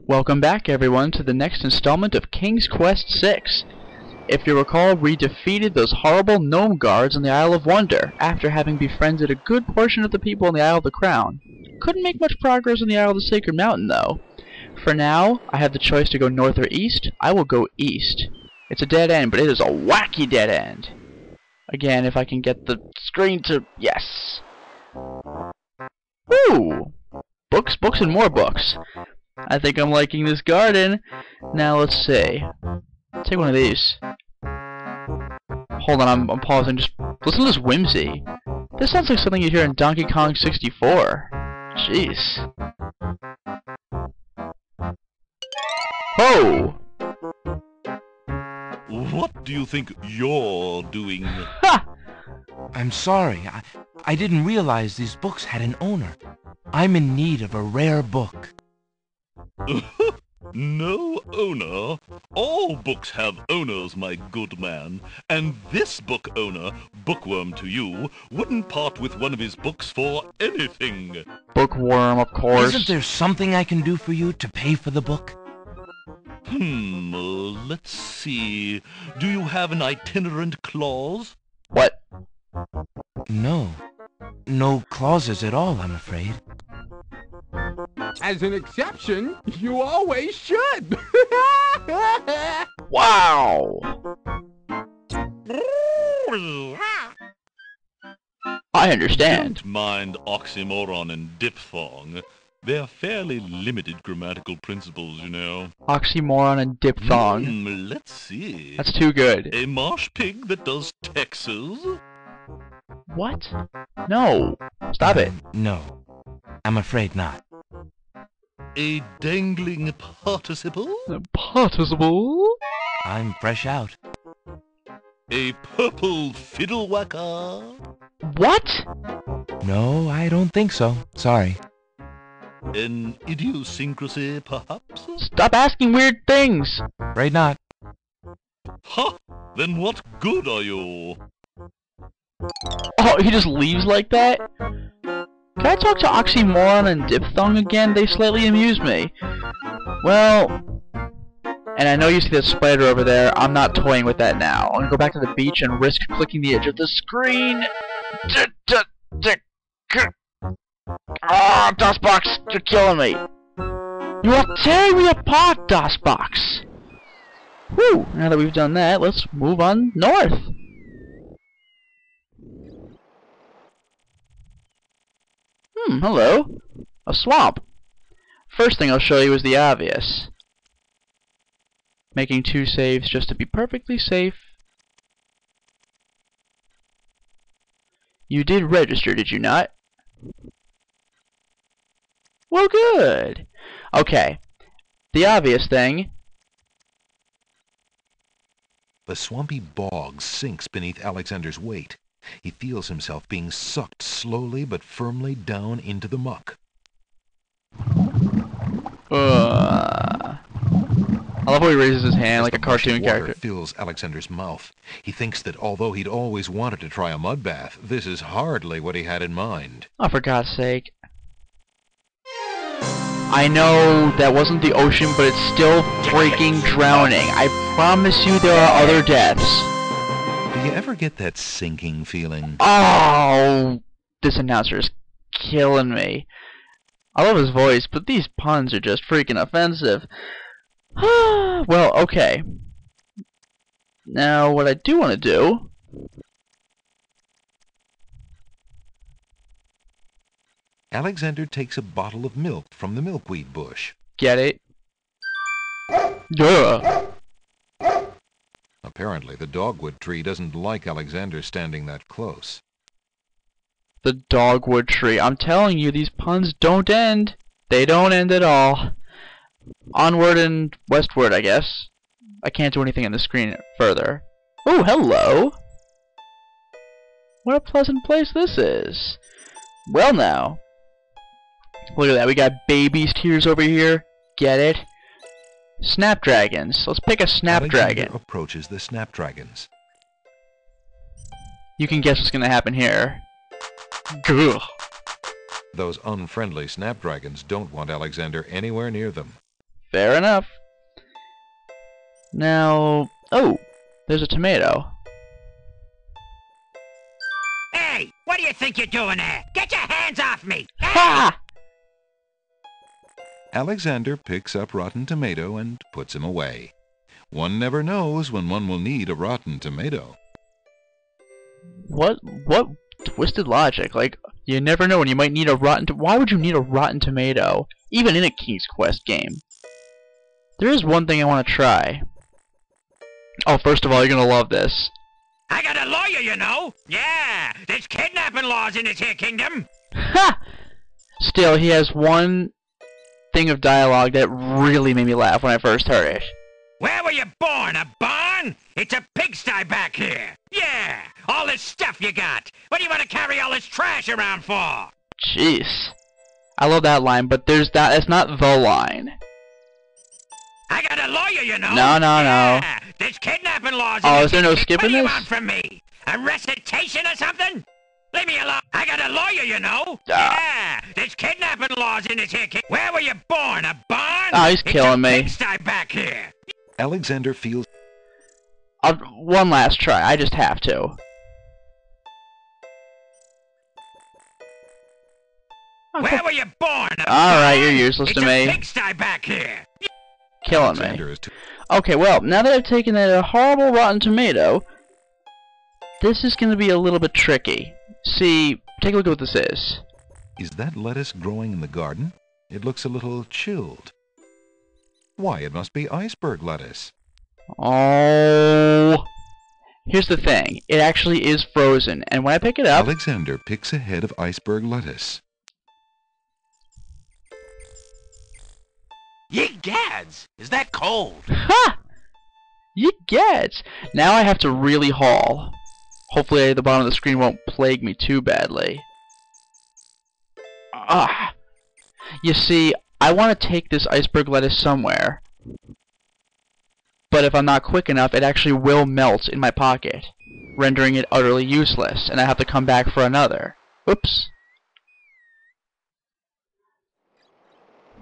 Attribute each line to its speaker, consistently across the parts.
Speaker 1: Welcome back, everyone, to the next installment of King's Quest VI. If you recall, we defeated those horrible gnome guards on the Isle of Wonder, after having befriended a good portion of the people on the Isle of the Crown. Couldn't make much progress on the Isle of the Sacred Mountain, though. For now, I have the choice to go north or east. I will go east. It's a dead end, but it is a wacky dead end. Again, if I can get the screen to... yes! Ooh! Books, books, and more books. I think I'm liking this garden. Now let's see. Take one of these. Hold on, I'm pausing. Just listen to this whimsy. This sounds like something you hear in Donkey Kong 64. Jeez. Oh!
Speaker 2: What do you think you're doing?
Speaker 1: Ha!
Speaker 3: I'm sorry. I didn't realize these books had an owner. I'm in need of a rare book.
Speaker 2: No owner? All books have owners, my good man. And this book owner, Bookworm to you, wouldn't part with one of his books for anything.
Speaker 1: Bookworm, of course.
Speaker 3: Isn't there something I can do for you to pay for the book?
Speaker 2: Let's see. Do you have an itinerant clause?
Speaker 1: What?
Speaker 3: No. No clauses at all, I'm afraid.
Speaker 4: As an exception, you always should!
Speaker 1: Wow! I understand.
Speaker 2: Don't mind oxymoron and diphthong. They're fairly limited grammatical principles, you know.
Speaker 1: Oxymoron and diphthong.
Speaker 2: Let's see.
Speaker 1: That's too good.
Speaker 2: A marsh pig that does Texas?
Speaker 1: What? No. Stop it.
Speaker 3: No. I'm afraid not.
Speaker 2: A dangling participle?
Speaker 1: A participle?
Speaker 3: I'm fresh out.
Speaker 2: A purple fiddle whacker?
Speaker 1: What?
Speaker 3: No, I don't think so. Sorry.
Speaker 2: An idiosyncrasy, perhaps?
Speaker 1: Stop asking weird things!
Speaker 3: Afraid not.
Speaker 2: Ha! Then what good are you?
Speaker 1: Oh, he just leaves like that? Can I talk to oxymoron and diphthong again? They slightly amuse me. Well... and I know you see that spider over there. I'm not toying with that now. I'm gonna go back to the beach and risk clicking the edge of the screen. Ah, DOSBox, you're killing me. You are tearing me apart, DOSBox. Whew, now that we've done that, let's move on north. Hello. A swamp. First thing I'll show you is the obvious. Making 2 saves just to be perfectly safe. You did register, did you not? Well, good. Okay. The obvious thing.
Speaker 5: The swampy bog sinks beneath Alexander's weight. He feels himself being sucked slowly but firmly down into the muck.
Speaker 1: I love how he raises his hand like a cartoon character.
Speaker 5: Water fills Alexander's mouth. He thinks that although he'd always wanted to try a mud bath, this is hardly what he had in mind.
Speaker 1: Oh, for God's sake. I know that wasn't the ocean, but it's still freaking drowning. I promise you there are other deaths.
Speaker 5: Do you ever get that sinking feeling?
Speaker 1: Oh, this announcer is killing me. I love his voice, but these puns are just freaking offensive. Well, okay. Now, what I do want to do...
Speaker 5: Alexander takes a bottle of milk from the milkweed bush.
Speaker 1: Get it? Duh.
Speaker 5: Apparently, the dogwood tree doesn't like Alexander standing that close.
Speaker 1: The dogwood tree. I'm telling you, these puns don't end. They don't end at all. Onward and westward, I guess. I can't do anything on the screen further. Oh, hello! What a pleasant place this is. Well now. Look at that, we got baby's tears over here. Get it? Snapdragons. Let's pick a snapdragon.
Speaker 5: Alexander approaches the snapdragons.
Speaker 1: You can guess what's gonna happen here. Gugh.
Speaker 5: Those unfriendly snapdragons don't want Alexander anywhere near them.
Speaker 1: Fair enough. Now, oh, there's a tomato.
Speaker 6: Hey, what do you think you're doing there? Get your hands off me!
Speaker 1: Ha!
Speaker 5: Alexander picks up Rotten Tomato and puts him away. One never knows when one will need a rotten tomato.
Speaker 1: What twisted logic? Like, you never know when you might need a rotten. Why would you need a rotten tomato, even in a King's Quest game? There is one thing I want to try. Oh, first of all, you're gonna love this.
Speaker 6: I got a lawyer, you know. Yeah, there's kidnapping laws in this here kingdom.
Speaker 1: Ha! Still, he has one thing of dialogue that really made me laugh when I first heard it.
Speaker 6: Where were you born? A barn? It's a pigsty back here. Yeah, all this stuff you got. What do you want to carry all this trash around for?
Speaker 1: Jeez. I love that line, but that's not the line.
Speaker 6: I got a lawyer, you know.
Speaker 1: No.
Speaker 6: Yeah, there's kidnapping laws in
Speaker 1: Oh,
Speaker 6: this
Speaker 1: is there no
Speaker 6: kingdom.
Speaker 1: skipping
Speaker 6: What do you
Speaker 1: this?
Speaker 6: want from me? A recitation or something? Leave me alone. I got a lawyer, you know.
Speaker 1: Ah.
Speaker 6: Yeah, there's kidnapping laws in this here kingdom. Where were you born? A barn?
Speaker 1: Oh, he's killing me.
Speaker 6: It's a pigsty back here.
Speaker 5: Alexander feels
Speaker 1: One last try. I just have to.
Speaker 6: Where were you born?
Speaker 1: Alright, you're useless to me.
Speaker 6: It's a pigsty back here.
Speaker 1: Killing me.
Speaker 5: Alexander is too
Speaker 1: Okay, well, now that I've taken that horrible rotten tomato, this is going to be a little bit tricky. See, take a look at what this is.
Speaker 5: Is that lettuce growing in the garden? It looks a little chilled. Why, it must be iceberg lettuce.
Speaker 1: Oh. Here's the thing. It actually is frozen, and when I pick it up...
Speaker 5: Alexander picks a head of iceberg lettuce.
Speaker 3: Ye gads! Is that cold?
Speaker 1: Ha! You get! Now I have to really haul. Hopefully the bottom of the screen won't plague me too badly. Ah! You see, I want to take this iceberg lettuce somewhere. But if I'm not quick enough, it actually will melt in my pocket, rendering it utterly useless, and I have to come back for another. Oops.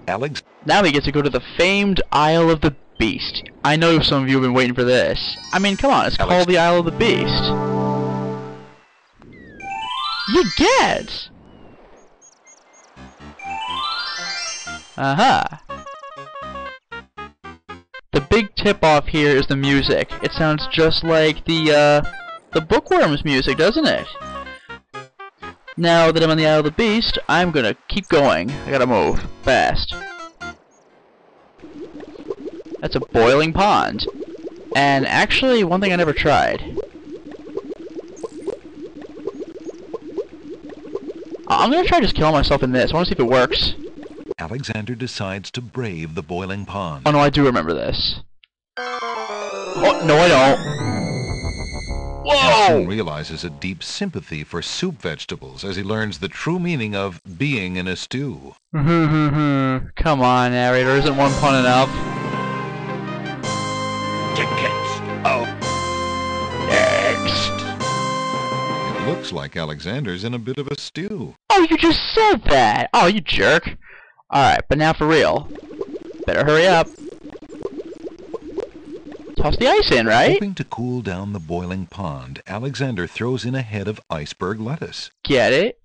Speaker 1: Now we get to go to the famed Isle of the Beast. I know some of you have been waiting for this. I mean, come on, it's called the Isle of the Beast. You get! Uh-huh. The big tip-off here is the music. It sounds just like the Bookworm's music, doesn't it? Now that I'm on the Isle of the Beast, I'm gonna keep going. I gotta move. Fast. That's a boiling pond. And actually, one thing I never tried. I'm gonna try just killing myself in this. I wanna see if it works.
Speaker 5: Alexander decides to brave the boiling pond.
Speaker 1: Oh no, I do remember this. Oh, no I don't.
Speaker 5: He soon
Speaker 1: Whoa!
Speaker 5: realizes a deep sympathy for soup vegetables as he learns the true meaning of being in a stew.
Speaker 1: Come on, narrator, isn't one pun enough?
Speaker 6: Tickets. Oh.
Speaker 1: Next.
Speaker 5: It looks like Alexander's in a bit of a stew.
Speaker 1: Oh, you just said that! Oh, you jerk. Alright, but now for real. Better hurry up. Toss the ice in, right?
Speaker 5: Hoping to cool down the boiling pond, Alexander throws in a head of iceberg lettuce.
Speaker 1: Get it?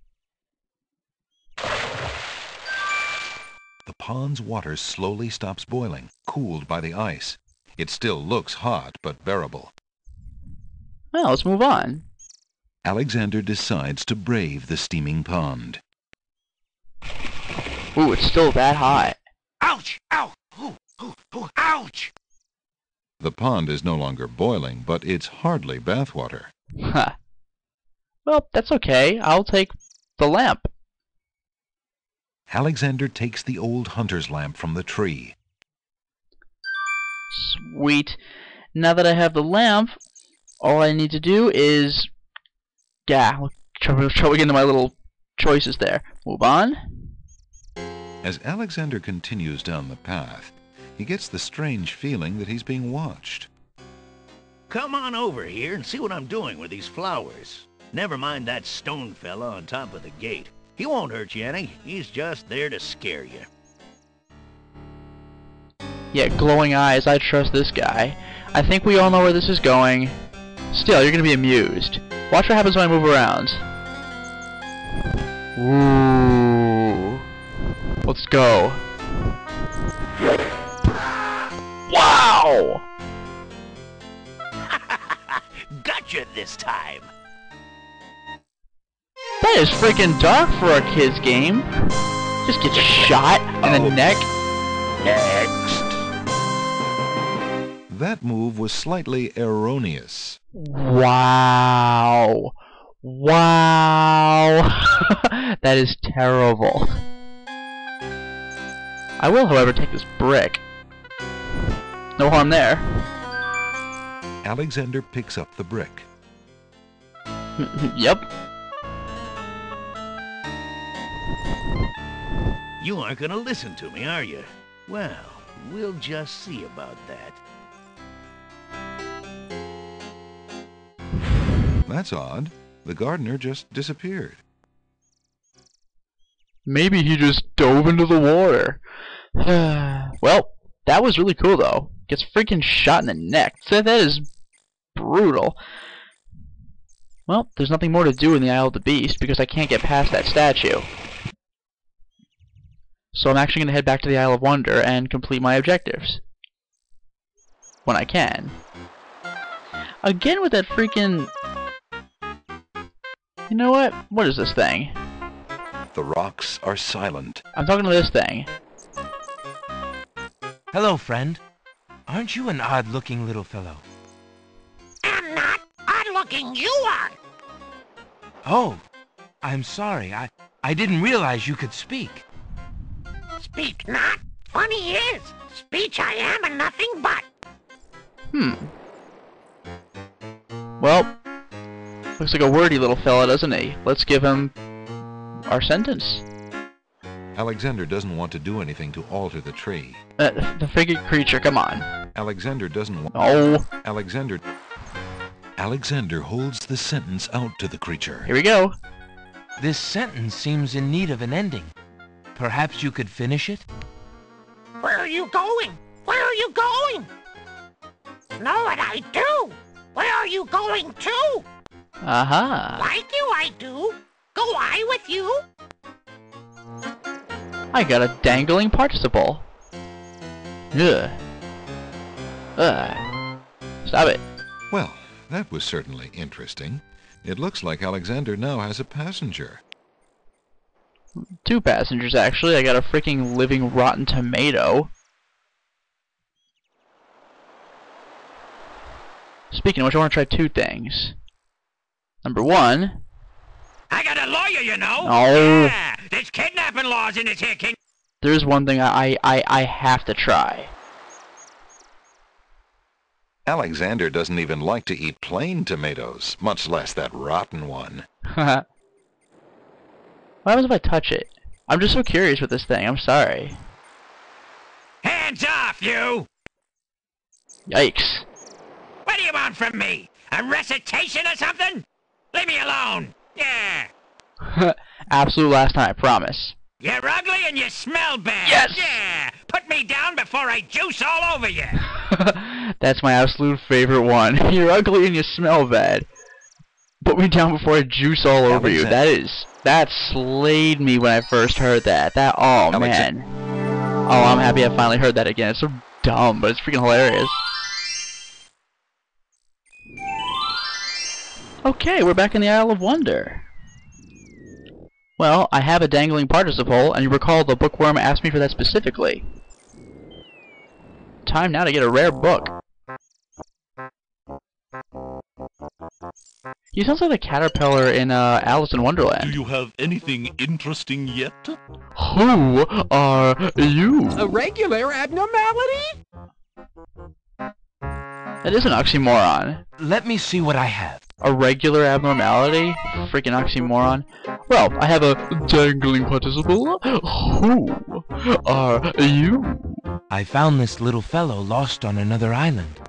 Speaker 5: The pond's water slowly stops boiling, cooled by the ice. It still looks hot, but bearable.
Speaker 1: Well, let's move on.
Speaker 5: Alexander decides to brave the steaming pond.
Speaker 1: Ooh, it's still that hot.
Speaker 6: Ouch! Ow! Ooh, ooh, ooh, ouch!
Speaker 5: The pond is no longer boiling, but it's hardly bathwater.
Speaker 1: Huh. Well, that's okay. I'll take the lamp.
Speaker 5: Alexander takes the old hunter's lamp from the tree.
Speaker 1: Sweet. Now that I have the lamp, all I need to do is... Yeah, try to get into my little choices there. Move on.
Speaker 5: As Alexander continues down the path, he gets the strange feeling that he's being watched.
Speaker 7: Come on over here and see what I'm doing with these flowers. Never mind that stone fella on top of the gate. He won't hurt you any. He's just there to scare you.
Speaker 1: Yeah, glowing eyes, I trust this guy. I think we all know where this is going. Still, you're gonna be amused. Watch what happens when I move around. Ooh. Let's go. Wow!
Speaker 7: Gotcha this time.
Speaker 1: That is freaking dark for a kid's game. Just get shot in the neck.
Speaker 7: Next.
Speaker 5: That move was slightly erroneous.
Speaker 1: Wow. Wow. That is terrible. I will, however, take this brick. No harm there.
Speaker 5: Alexander picks up the brick.
Speaker 1: Yep.
Speaker 7: You aren't gonna listen to me, are you? Well, we'll just see about that.
Speaker 5: That's odd. The gardener just disappeared.
Speaker 1: Maybe he just dove into the water. Well, that was really cool though. Gets freaking shot in the neck. That is brutal. Well, there's nothing more to do in the Isle of the Beast because I can't get past that statue. So I'm actually going to head back to the Isle of Wonder and complete my objectives. When I can. Again with that freaking... You know what? What is this thing?
Speaker 5: The rocks are silent.
Speaker 1: I'm talking to this thing.
Speaker 3: Hello, friend. Aren't you an odd-looking little fellow?
Speaker 6: I'm not odd-looking, you are!
Speaker 3: Oh, I'm sorry. I didn't realize you could speak.
Speaker 6: Speak not. Funny is, speech I am and nothing but.
Speaker 1: Well, looks like a wordy little fella, doesn't he? Let's give him our sentence.
Speaker 5: Alexander doesn't want to do anything to alter the tree.
Speaker 1: The friggin' creature, come on.
Speaker 5: Alexander doesn't want...
Speaker 1: Oh.
Speaker 5: Alexander holds the sentence out to the creature.
Speaker 1: Here we go.
Speaker 3: This sentence seems in need of an ending. Perhaps you could finish it?
Speaker 6: Where are you going? Where are you going? Know what I do? Where are you going to?
Speaker 1: Aha.
Speaker 6: Like you I do. Go I with you.
Speaker 1: I got a dangling participle. Ugh. Stop it.
Speaker 5: Well, that was certainly interesting. It looks like Alexander now has a passenger.
Speaker 1: 2 passengers, actually. I got a freaking living rotten tomato. Speaking of which, I want to try 2 things. Number 1.
Speaker 6: I got a lawyer, you know.
Speaker 1: Oh.
Speaker 6: Yeah, there's kidnapping laws in this here king.
Speaker 1: There's one thing I have to try.
Speaker 5: Alexander doesn't even like to eat plain tomatoes, much less that rotten one.
Speaker 1: What happens if I touch it? I'm just so curious with this thing. I'm sorry.
Speaker 6: Hands off, you!
Speaker 1: Yikes.
Speaker 6: What do you want from me? A recitation or something? Leave me alone. Yeah.
Speaker 1: Absolute last time, I promise.
Speaker 6: You're ugly and you smell bad.
Speaker 1: Yes!
Speaker 6: Yeah. Put me down before I juice all over you.
Speaker 1: That's my absolute favorite one. You're ugly and you smell bad. Put me down before I juice all over you. That slayed me when I first heard that. Oh man. Oh, I'm happy I finally heard that again. It's so dumb, but it's freaking hilarious. Okay, we're back in the Isle of Wonder. Well, I have a dangling participle, and you recall the bookworm asked me for that specifically. Time now to get a rare book. He sounds like the caterpillar in Alice in Wonderland.
Speaker 2: Do you have anything interesting yet?
Speaker 1: Who are you?
Speaker 4: A regular abnormality?
Speaker 1: That is an oxymoron.
Speaker 3: Let me see what I have.
Speaker 1: A regular abnormality? Freaking oxymoron. Well, I have a dangling participle. Who are you?
Speaker 3: I found this little fellow lost on another island.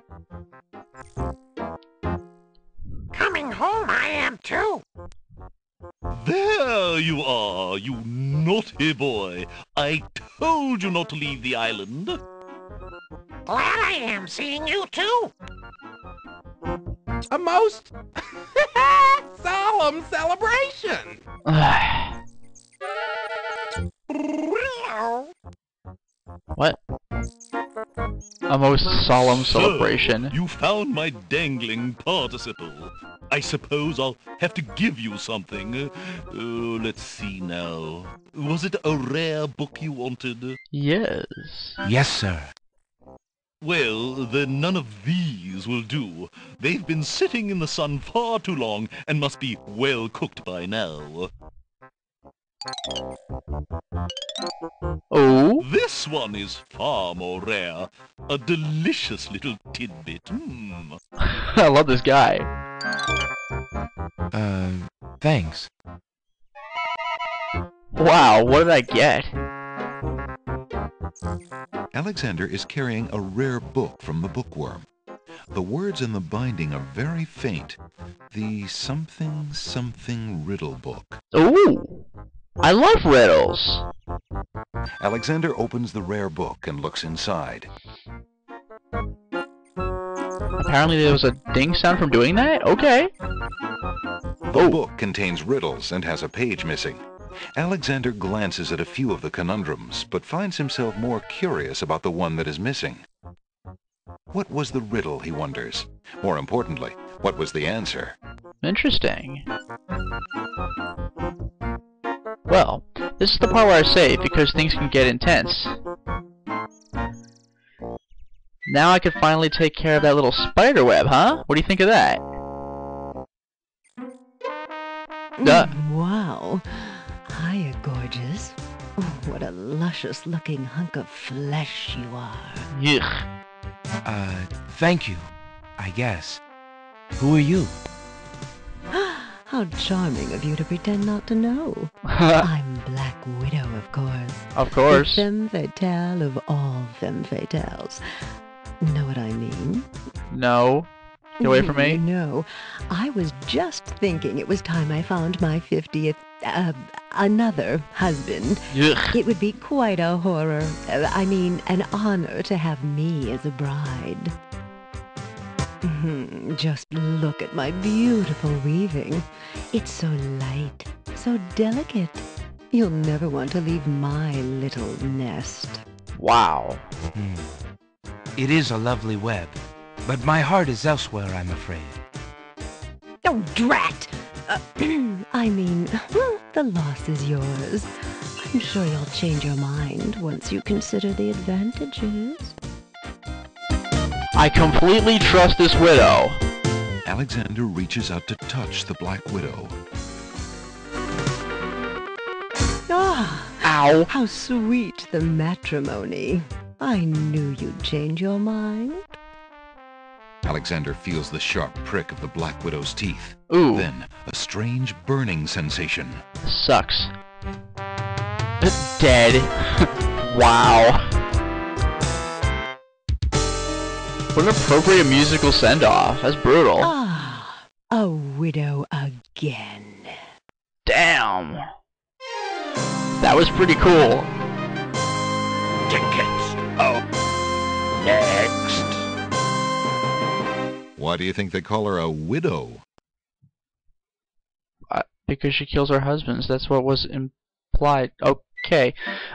Speaker 6: Coming home I am too.
Speaker 2: There you are, you naughty boy. I told you not to leave the island.
Speaker 6: Glad I am seeing you too.
Speaker 4: A most solemn celebration.
Speaker 1: What? A most solemn celebration.
Speaker 2: So, you found my dangling participle. I suppose I'll have to give you something. Let's see now. Was it a rare book you wanted?
Speaker 1: Yes.
Speaker 3: Yes, sir.
Speaker 2: Well, then none of these will do. They've been sitting in the sun far too long and must be well cooked by now.
Speaker 1: Oh?
Speaker 2: This one is far more rare. A delicious little tidbit.
Speaker 1: I love this guy.
Speaker 3: Thanks.
Speaker 1: Wow, what did I get?
Speaker 5: Alexander is carrying a rare book from the bookworm. The words in the binding are very faint. The something riddle book.
Speaker 1: Ooh! I love riddles!
Speaker 5: Alexander opens the rare book and looks inside.
Speaker 1: Apparently there was a ding sound from doing that? Okay.
Speaker 5: The book contains riddles and has a page missing. Alexander glances at a few of the conundrums, but finds himself more curious about the one that is missing. What was the riddle, he wonders? More importantly, what was the answer?
Speaker 1: Interesting. Well, this is the part where I save, because things can get intense. Now I can finally take care of that little spider web, huh? What do you think of that?
Speaker 8: Wow. Hiya, gorgeous. Oh, what a luscious-looking hunk of flesh you are.
Speaker 1: Yuck.
Speaker 3: Thank you, I guess. Who are you?
Speaker 8: How charming of you to pretend not to know. I'm Black Widow, of course.
Speaker 1: Of course.
Speaker 8: The femme fatale of all femme fatales. Know what I mean?
Speaker 1: No. Get away from me.
Speaker 8: No. I was just thinking it was time I found my 50th, another husband.
Speaker 1: Yuck.
Speaker 8: It would be quite a horror. I mean, an honor to have me as a bride. Just look at my beautiful weaving. It's so light, so delicate. You'll never want to leave my little nest.
Speaker 1: Wow.
Speaker 3: It is a lovely web, but my heart is elsewhere, I'm afraid.
Speaker 8: Oh, drat! I mean, the loss is yours. I'm sure you'll change your mind once you consider the advantages.
Speaker 1: I completely trust this widow.
Speaker 5: Alexander reaches out to touch the Black Widow.
Speaker 8: Ah!
Speaker 1: Ow.
Speaker 8: How sweet the matrimony. I knew you'd change your mind.
Speaker 5: Alexander feels the sharp prick of the Black Widow's teeth.
Speaker 1: Ooh.
Speaker 5: Then, a strange burning sensation.
Speaker 1: This sucks. Dead. Wow. What an appropriate musical send-off. That's brutal.
Speaker 8: Ah, a widow again.
Speaker 1: Damn. That was pretty cool.
Speaker 7: Tickets. Oh. Next.
Speaker 5: Why do you think they call her a widow?
Speaker 1: Because she kills her husbands. That's what was implied. Okay.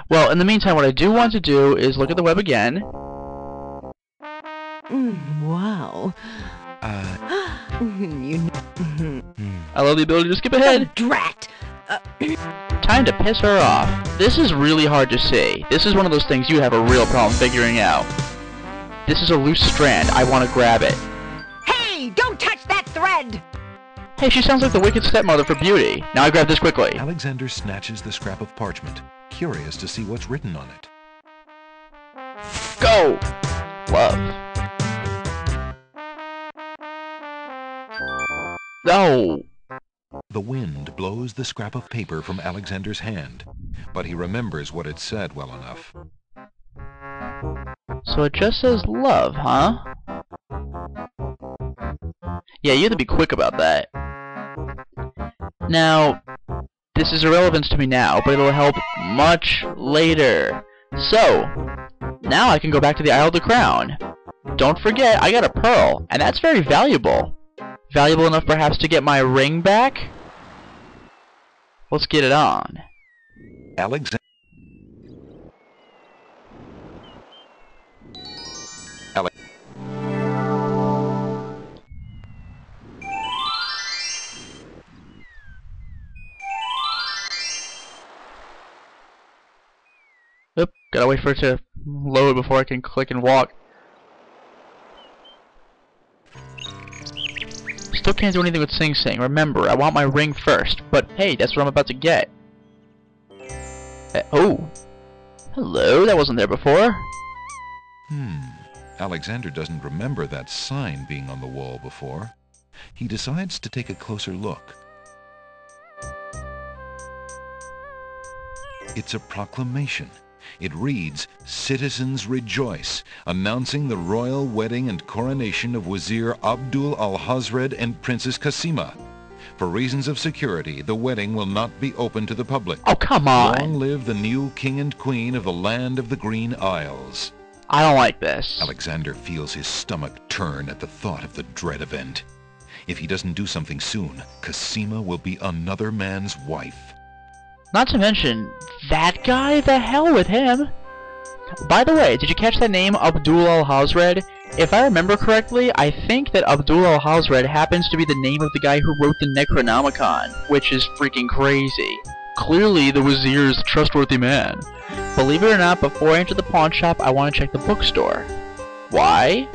Speaker 1: Well, in the meantime, what I do want to do is look at the web again.
Speaker 8: Wow.
Speaker 1: I love the ability to skip ahead.
Speaker 8: Drat!
Speaker 1: Time to piss her off. This is really hard to see. This is one of those things you have a real problem figuring out. This is a loose strand. I want to grab it.
Speaker 8: Hey, don't touch that thread!
Speaker 1: Hey, she sounds like the wicked stepmother for beauty. Now I grab this quickly.
Speaker 5: Alexander snatches the scrap of parchment, curious to see what's written on it.
Speaker 1: Go! Love. No!
Speaker 5: The wind blows the scrap of paper from Alexander's hand, but he remembers what it said well enough.
Speaker 1: So it just says love, huh? Yeah, you have to be quick about that. Now, this is irrelevant to me now, but it'll help much later. So, Now I can go back to the Isle of the Crown. Don't forget, I got a pearl, and that's very valuable. Valuable enough perhaps to get my ring back? Let's get it on.
Speaker 5: Alexander.
Speaker 1: Oop, gotta wait for it to load before I can click and walk. Still can't do anything with Sing Sing. Remember, I want my ring first. But hey, that's what I'm about to get. Oh. Hello, that wasn't there before.
Speaker 5: Alexander doesn't remember that sign being on the wall before. He decides to take a closer look. It's a proclamation. It reads, "Citizens rejoice, announcing the royal wedding and coronation of Wazir Abdul al-Hazred and Princess Kasima. For reasons of security, the wedding will not be open to the public.
Speaker 1: Oh, come on.
Speaker 5: Long live the new king and queen of the land of the Green Isles."
Speaker 1: I don't like this.
Speaker 5: Alexander feels his stomach turn at the thought of the dread event. If he doesn't do something soon, Kasima will be another man's wife.
Speaker 1: Not to mention, that guy? The hell with him. By the way, did you catch that name, Abdul al-Hazred? If I remember correctly, I think that Abdul al-Hazred happens to be the name of the guy who wrote the Necronomicon, which is freaking crazy. Clearly, the Wazir is a trustworthy man. Believe it or not, before I enter the pawn shop, I want to check the bookstore. Why?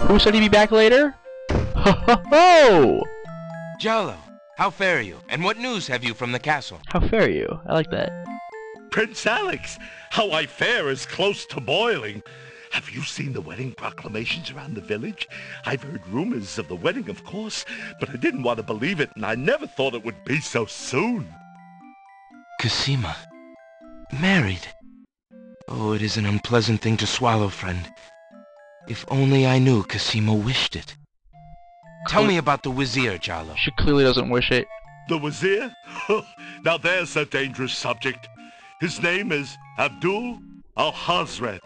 Speaker 1: Who said he'd be back later? Ho ho ho!
Speaker 3: Jalo, how fare you? And what news have you from the castle?
Speaker 1: How fare you? I like that.
Speaker 2: Prince Alex, how I fare is close to boiling. Have you seen the wedding proclamations around the village? I've heard rumors of the wedding, of course, but I didn't want to believe it, and I never thought it would be so soon.
Speaker 3: Kasima. Married. Oh, it is an unpleasant thing to swallow, friend. If only I knew Kasima wished it. Tell me about the Wazir, Jalo.
Speaker 1: She clearly doesn't wish it.
Speaker 2: The Wazir? Now there's a dangerous subject. His name is Abdul al-Hazred.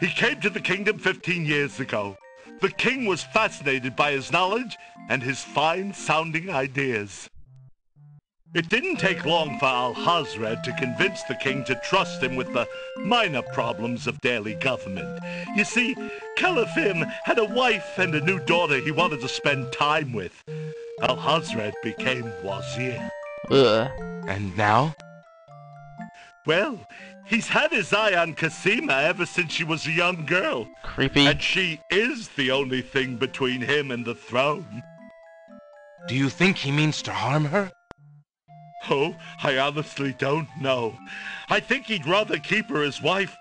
Speaker 2: He came to the kingdom 15 years ago. The king was fascinated by his knowledge and his fine-sounding ideas. It didn't take long for al-Hazred to convince the king to trust him with the minor problems of daily government. You see, Caliph had a wife and a new daughter he wanted to spend time with. Al-Hazred became Wazir.
Speaker 1: Ugh.
Speaker 3: And now?
Speaker 2: Well, he's had his eye on Kasima ever since she was a young girl.
Speaker 1: Creepy.
Speaker 2: And she is the only thing between him and the throne.
Speaker 3: Do you think he means to harm her?
Speaker 2: Oh, I honestly don't know. I think he'd rather keep her as wife.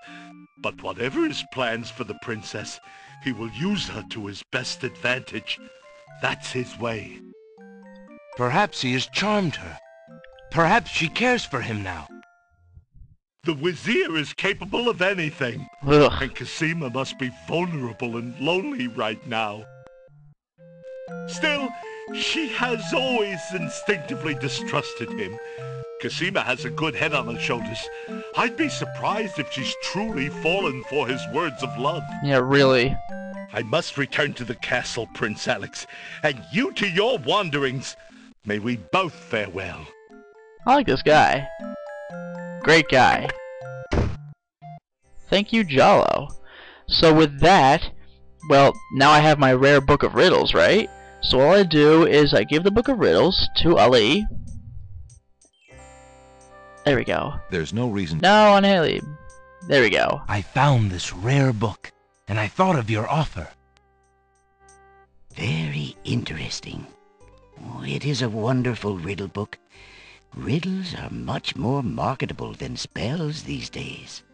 Speaker 2: But whatever his plans for the princess, he will use her to his best advantage. That's his way.
Speaker 3: Perhaps he has charmed her. Perhaps she cares for him now.
Speaker 2: The Wazir is capable of anything.
Speaker 1: Ugh.
Speaker 2: And Kasima must be vulnerable and lonely right now. Still, she has always instinctively distrusted him. Kasima has a good head on her shoulders. I'd be surprised if she's truly fallen for his words of love.
Speaker 1: Yeah, really.
Speaker 2: I must return to the castle, Prince Alex, and you to your wanderings. May we both fare well.
Speaker 1: I like this guy. Great guy. Thank you, Jalo. So with that, well, now I have my rare book of riddles, right? So all I do is I give the book of riddles to Ali. There we go.
Speaker 5: There's no reason.
Speaker 1: No, on Ali. There we go.
Speaker 3: I found this rare book, and I thought of your offer.
Speaker 9: Very interesting. Oh, it is a wonderful riddle book. Riddles are much more marketable than spells these days.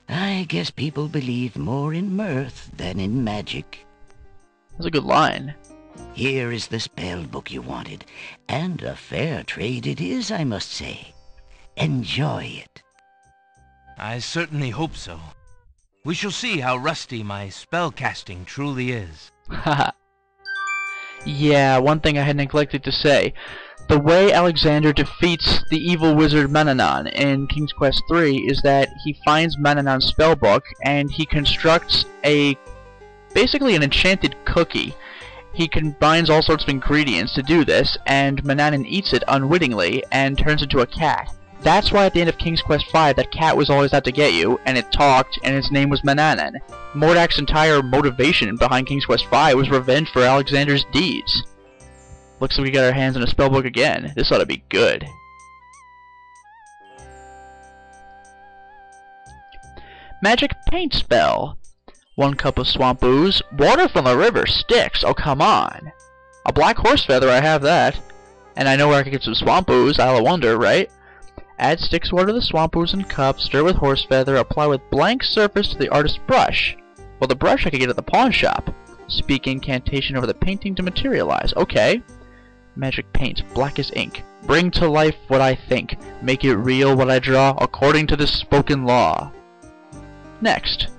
Speaker 9: I guess people believe more in mirth than in magic.
Speaker 1: That's a good line.
Speaker 9: Here is the spell book you wanted, and a fair trade it is, I must say. Enjoy it.
Speaker 3: I certainly hope so. We shall see how rusty my spellcasting truly is.
Speaker 1: Haha. Yeah, one thing I had neglected to say. The way Alexander defeats the evil wizard Mananon in King's Quest III is that he finds Mananon's spellbook and he constructs basically an enchanted cookie. He combines all sorts of ingredients to do this, and Mananon eats it unwittingly and turns into a cat. That's why at the end of King's Quest V, that cat was always out to get you, and it talked, and its name was Mananon. Mordak's entire motivation behind King's Quest V was revenge for Alexander's deeds. Looks like we got our hands on a spellbook again. This ought to be good. Magic paint spell. 1 cup of swamp ooze. Water from the river Styx. Oh, come on. A black horse feather, I have that. And I know where I can get some swamp ooze. Isle of Wonder, right? Add Styx water to the swamp ooze in cup. Stir with horse feather. Apply with blank surface to the artist's brush. Well, the brush I could get at the pawn shop. Speak incantation over the painting to materialize. Okay. Magic paint, black as ink. Bring to life what I think. Make it real what I draw, according to the spoken law. Next.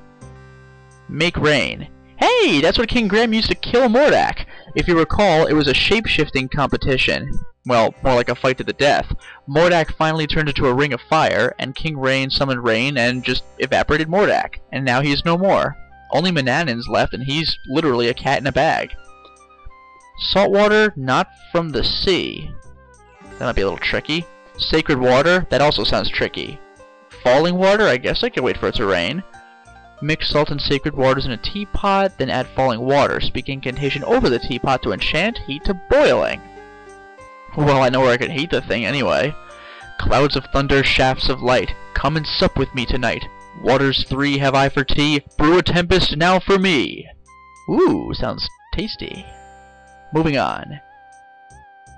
Speaker 1: Make rain. Hey, that's what King Graham used to kill Mordak. If you recall, it was a shape-shifting competition. Well, more like a fight to the death. Mordak finally turned into a ring of fire, and King Rain summoned rain and just evaporated Mordak. And now he is no more. Only Mananon's left, and he's literally a cat in a bag. Salt water, not from the sea. That might be a little tricky. Sacred water, that also sounds tricky. Falling water, I guess I can wait for it to rain. Mix salt and sacred waters in a teapot, then add falling water. Speak incantation over the teapot to enchant heat to boiling. Well, I know where I can heat the thing anyway. Clouds of thunder, shafts of light. Come and sup with me tonight. Waters 3 have I for tea. Brew a tempest now for me. Ooh, sounds tasty. Moving on.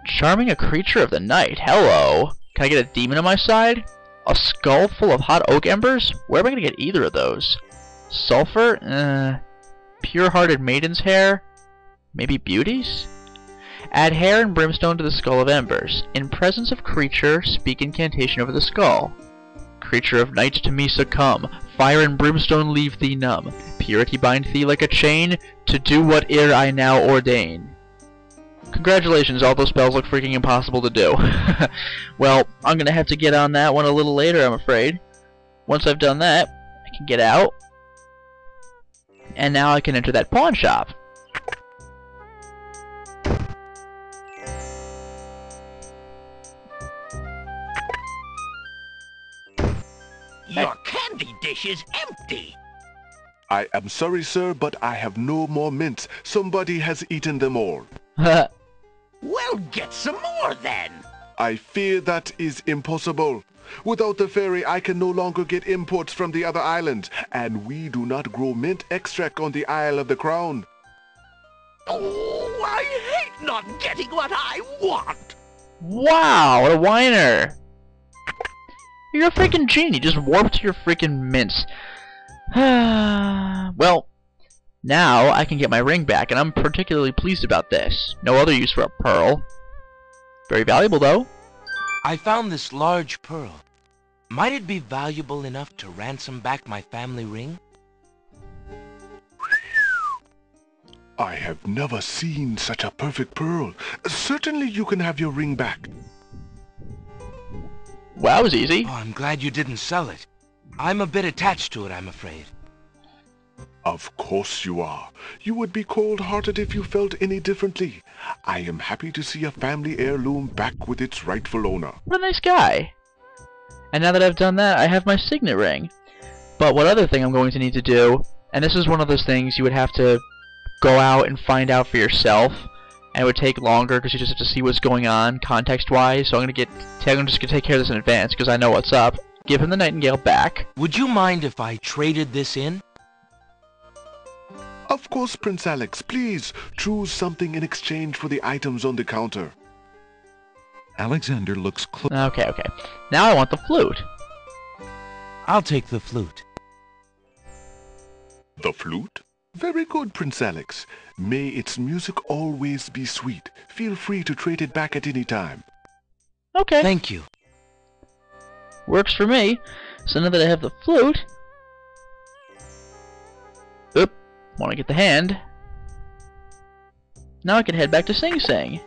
Speaker 1: Charming a creature of the night. Hello. Can I get a demon on my side? A skull full of hot oak embers? Where am I going to get either of those? Sulfur? Pure-hearted maiden's hair? Maybe beauties? Add hair and brimstone to the skull of embers. In presence of creature, speak incantation over the skull. Creature of night to me succumb. Fire and brimstone leave thee numb. Purity bind thee like a chain, to do whate'er I now ordain. Congratulations, all those spells look freaking impossible to do. Well, I'm gonna have to get on that one a little later, I'm afraid. Once I've done that, I can get out. And now I can enter that pawn shop.
Speaker 7: Your candy dish is empty.
Speaker 2: I am sorry, sir, but I have no more mints. Somebody has eaten them all.
Speaker 7: Well, get some more then.
Speaker 2: I fear that is impossible. Without the ferry, I can no longer get imports from the other islands, and we do not grow mint extract on the Isle of the Crown.
Speaker 7: Oh, I hate not getting what I want.
Speaker 1: Wow, what a whiner. You're a freaking genie. Just warp to your freaking mints. Well, now I can get my ring back, and I'm particularly pleased about this. No other use for a pearl. Very valuable, though.
Speaker 3: I found this large pearl. Might it be valuable enough to ransom back my family ring?
Speaker 2: I have never seen such a perfect pearl. Certainly you can have your ring back.
Speaker 1: Wow, that was easy.
Speaker 3: Oh, I'm glad you didn't sell it. I'm a bit attached to it, I'm afraid.
Speaker 2: Of course you are. You would be cold-hearted if you felt any differently. I am happy to see a family heirloom back with its rightful owner.
Speaker 1: What a nice guy. And now that I've done that, I have my signet ring. But what other thing I'm going to need to do, and this is one of those things you would have to go out and find out for yourself, and it would take longer because you just have to see what's going on context-wise, so I'm just going to take care of this in advance because I know what's up. Give him the Nightingale back.
Speaker 3: Would you mind if I traded this in?
Speaker 2: Of course, Prince Alex. Please, choose something in exchange for the items on the counter.
Speaker 5: Alexander looks close.
Speaker 1: Okay. Now I want the flute.
Speaker 3: I'll take the flute.
Speaker 2: The flute? Very good, Prince Alex. May its music always be sweet. Feel free to trade it back at any time.
Speaker 1: Okay.
Speaker 3: Thank you.
Speaker 1: Works for me. So now that I have the flute... Oop. Want to get the hand. Now I can head back to Sing Sing.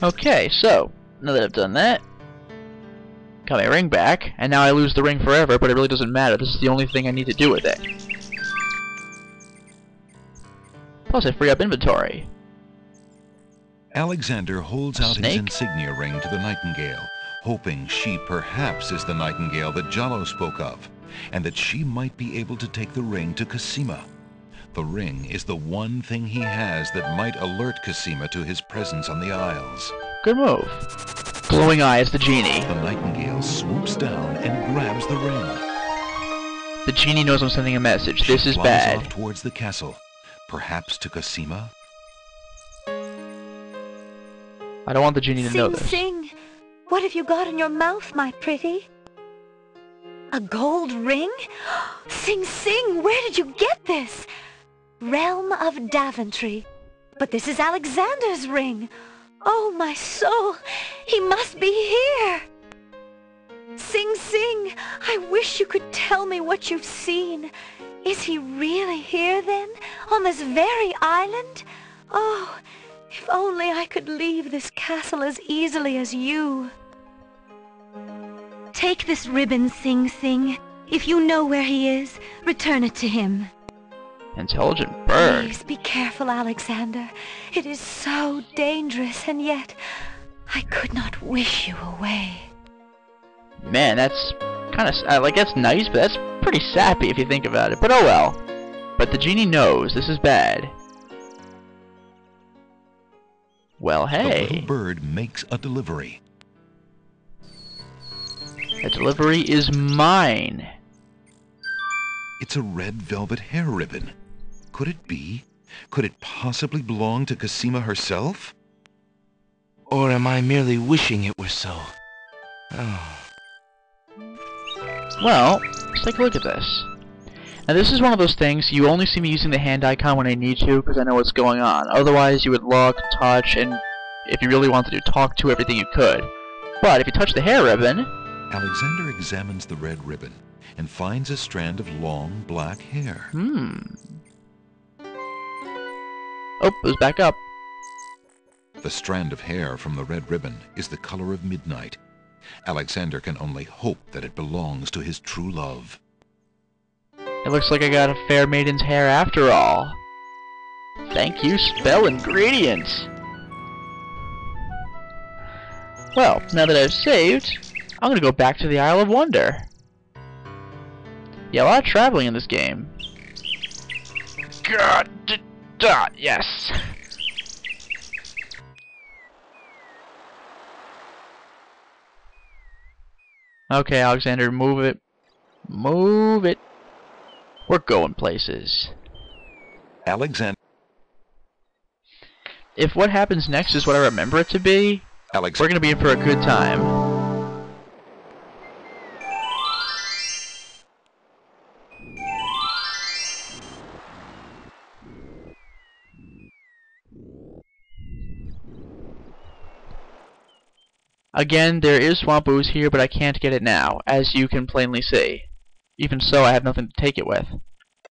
Speaker 1: Okay, so, now that I've done that, got my ring back, and now I lose the ring forever, but it really doesn't matter. This is the only thing I need to do with it. Plus, I free up inventory.
Speaker 5: Alexander holds out his
Speaker 1: Snake?
Speaker 5: insignia ring to the Nightingale, hoping she perhaps is the Nightingale that Jallo spoke of, and that she might be able to take the ring to Kasima. The ring is the one thing he has that might alert Kasima to his presence on the Isles.
Speaker 1: Good move. Glowing eyes, the genie.
Speaker 5: The Nightingale swoops down and grabs the ring.
Speaker 1: The genie knows I'm sending a message. This is
Speaker 5: Flies
Speaker 1: bad.
Speaker 5: off towards the castle, perhaps to Kasima.
Speaker 1: I don't want the genie to know this.
Speaker 8: Sing, what have you got in your mouth, my pretty? A gold ring? Sing, where did you get this? Realm of Daventry. But this is Alexander's ring. Oh, my soul, he must be here. Sing, I wish you could tell me what you've seen. Is he really here, then, on this very island? Oh, if only I could leave this castle as easily as you. Take this ribbon, Sing. If you know where he is, return it to him.
Speaker 1: Intelligent bird.
Speaker 8: Please be careful, Alexander. It is so dangerous, and yet I could not wish you away.
Speaker 1: Man, that's kind of, like, that's nice, but that's pretty sappy if you think about it. But oh well. But the genie knows this is bad. Well,
Speaker 5: The
Speaker 1: hey.
Speaker 5: little bird makes a delivery.
Speaker 1: The delivery is mine.
Speaker 5: It's a red velvet hair ribbon. Could it be? Could it possibly belong to Kasima herself?
Speaker 3: Or am I merely wishing it were so? Oh.
Speaker 1: Well, let's take a look at this. Now this is one of those things, you only see me using the hand icon when I need to, because I know what's going on. Otherwise, you would look, touch, and if you really wanted to talk to everything you could. But if you touch the hair ribbon...
Speaker 5: Alexander examines the red ribbon and finds a strand of long black hair.
Speaker 1: Oh, it was back up.
Speaker 5: The strand of hair from the red ribbon is the color of midnight. Alexander can only hope that it belongs to his true love.
Speaker 1: It looks like I got a fair maiden's hair after all. Thank you, spell ingredients! Well, now that I've saved, I'm gonna go back to the Isle of Wonder. Yeah, a lot of traveling in this game. God, yes. Okay, Alexander, move it. Move it. We're going places.
Speaker 5: Alexander.
Speaker 1: If what happens next is what I remember it to be, we're gonna be in for a good time. Again, there is swamp ooze here, but I can't get it now, as you can plainly see. Even so, I have nothing to take it with.